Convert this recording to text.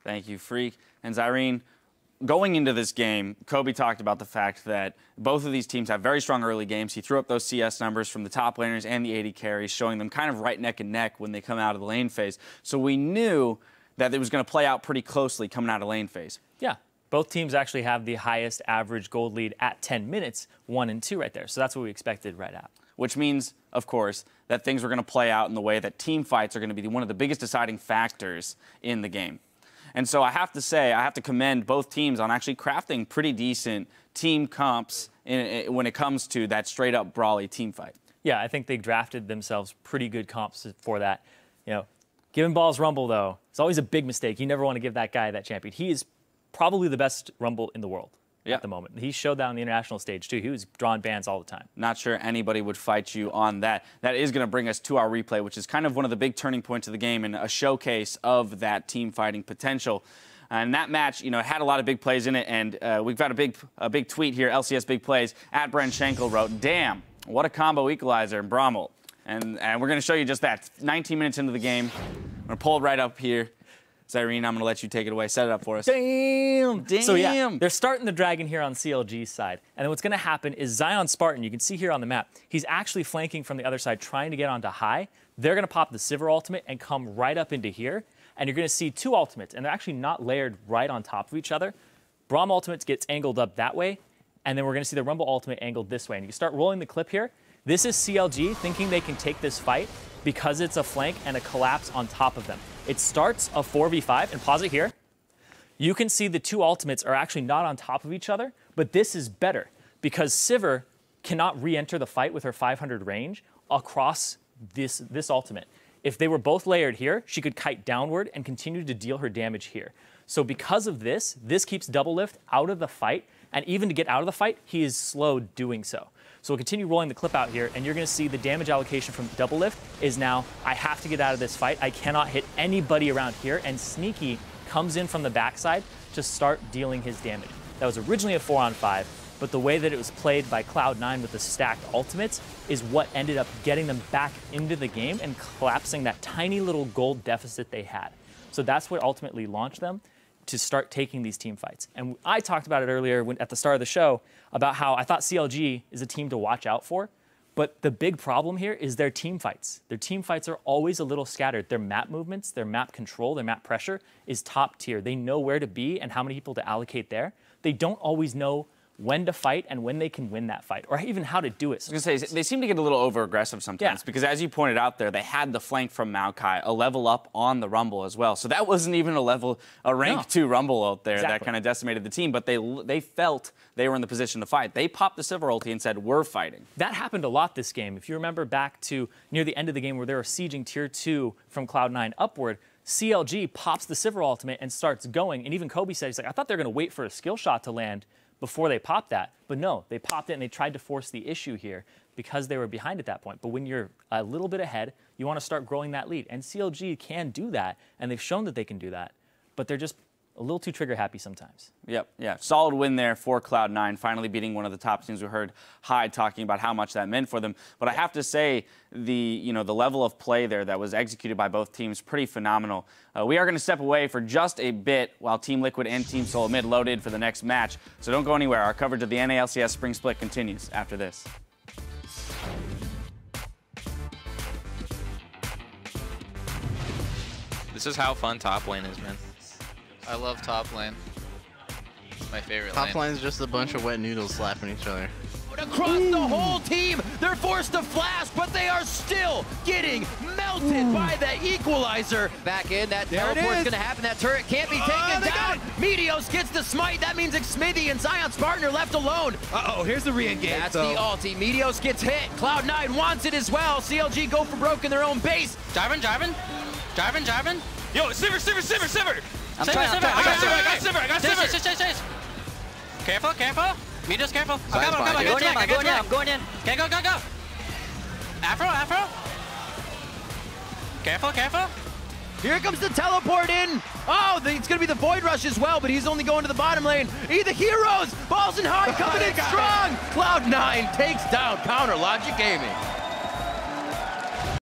Thank you, Freak. And Zyrene, going into this game, Kobe talked about the fact that both of these teams have very strong early games. He threw up those CS numbers from the top laners and the AD carries, showing them kind of right neck and neck when they come out of the lane phase. So we knew that it was going to play out pretty closely coming out of lane phase. Yeah. Both teams actually have the highest average gold lead at 10 minutes, 1 and 2 right there. So that's what we expected right out. Which means, of course, that things were going to play out in the way that team fights are going to be one of the biggest deciding factors in the game. And so I have to say, I have to commend both teams on actually crafting pretty decent team comps when it comes to that straight-up brawly team fight. Yeah, I think they drafted themselves pretty good comps for that. You know, giving balls Rumble, though, it's always a big mistake. You never want to give that guy that champion. He is probably the best Rumble in the world at the moment. He showed that on the international stage, too. He was drawing bans all the time. Not sure anybody would fight you on that. That is going to bring us to our replay, which is kind of one of the big turning points of the game and a showcase of that team fighting potential. And that match, you know, had a lot of big plays in it, and we've got a big tweet here, LCS Big Plays, at Brent Schenkel wrote, "Damn, what a combo equalizer in Brommel." And we're going to show you just that. 19 minutes into the game. I'm going to pull it right up here. Zyrene, I'm going to let you take it away. Set it up for us. Damn! So yeah, they're starting the dragon here on CLG's side. And then what's going to happen is Zion Spartan, you can see here on the map, he's actually flanking from the other side, trying to get onto high. They're going to pop the Sivir ultimate and come right up into here. And you're going to see two ultimates, and they're actually not layered right on top of each other. Braum ultimate gets angled up that way, and then we're going to see the Rumble ultimate angled this way. And you start rolling the clip here. This is CLG thinking they can take this fight because it's a flank and a collapse on top of them. It starts a 4v5, and pause it here. You can see the two ultimates are actually not on top of each other, but this is better because Sivir cannot re-enter the fight with her 500 range across this ultimate. If they were both layered here, she could kite downward and continue to deal her damage here. So because of this, this keeps Double Lift out of the fight, and even to get out of the fight, he is slow doing so. So we'll continue rolling the clip out here, and you're going to see the damage allocation from Double Lift is now, I have to get out of this fight. I cannot hit anybody around here, and Sneaky comes in from the backside to start dealing his damage. That was originally a 4-on-5, but the way that it was played by Cloud9 with the stacked ultimates is what ended up getting them back into the game and collapsing that tiny little gold deficit they had. So that's what ultimately launched them to start taking these team fights. And I talked about it earlier at the start of the show about how I thought CLG is a team to watch out for, but the big problem here is their team fights. Their team fights are always a little scattered. Their map movements, their map control, their map pressure is top tier. They know where to be and how many people to allocate there. They don't always know when to fight and when they can win that fight, or even how to do it. I was going to say, they seem to get a little over-aggressive sometimes, because as you pointed out there, they had the flank from Maokai, a level up on the Rumble as well. So that wasn't even a rank 2 Rumble out there that kind of decimated the team, but they felt they were in the position to fight. They popped the Sivir ulti and said, we're fighting. That happened a lot this game. If you remember back to near the end of the game where they were sieging tier 2 from Cloud9 upward, CLG pops the Sivir ultimate and starts going, and even Kobe said, he's like, I thought they were going to wait for a skill shot to land before they popped that. But no, they popped it and they tried to force the issue here because they were behind at that point. But when you're a little bit ahead, you want to start growing that lead. And CLG can do that, and they've shown that they can do that. But they're just a little too trigger happy sometimes. Yep, yeah. Solid win there for Cloud9, finally beating one of the top teams. We heard Hyde talking about how much that meant for them. But I have to say, the level of play there that was executed by both teams, pretty phenomenal. We are going to step away for just a bit while Team Liquid and Team Soul Mid loaded for the next match. So don't go anywhere. Our coverage of the NA/LCS Spring Split continues after this. This is how fun top lane is, man. I love top lane. It's my favorite lane. Top lane is just a bunch of wet noodles slapping each other. Across the whole team, they're forced to flash, but they are still getting melted by the equalizer. Back in, that teleport's gonna happen. That turret can't be taken down. Meteos gets the smite. That means Xmithy and Zion Spartan are left alone. Uh-oh, here's the re-engage. That's the ulti. Meteos gets hit. Cloud9 wants it as well. CLG go for broke in their own base. Jarvan. Yo, Sivir! I got Sivir. Chase. Careful. Meteos, careful. I'm going in. Okay, go. Afro. Careful. Here comes the teleport in. Oh, it's going to be the Void Rush as well, but he's only going to the bottom lane. The heroes, balls and high, coming in strong. Cloud9 takes down Counter Logic Gaming.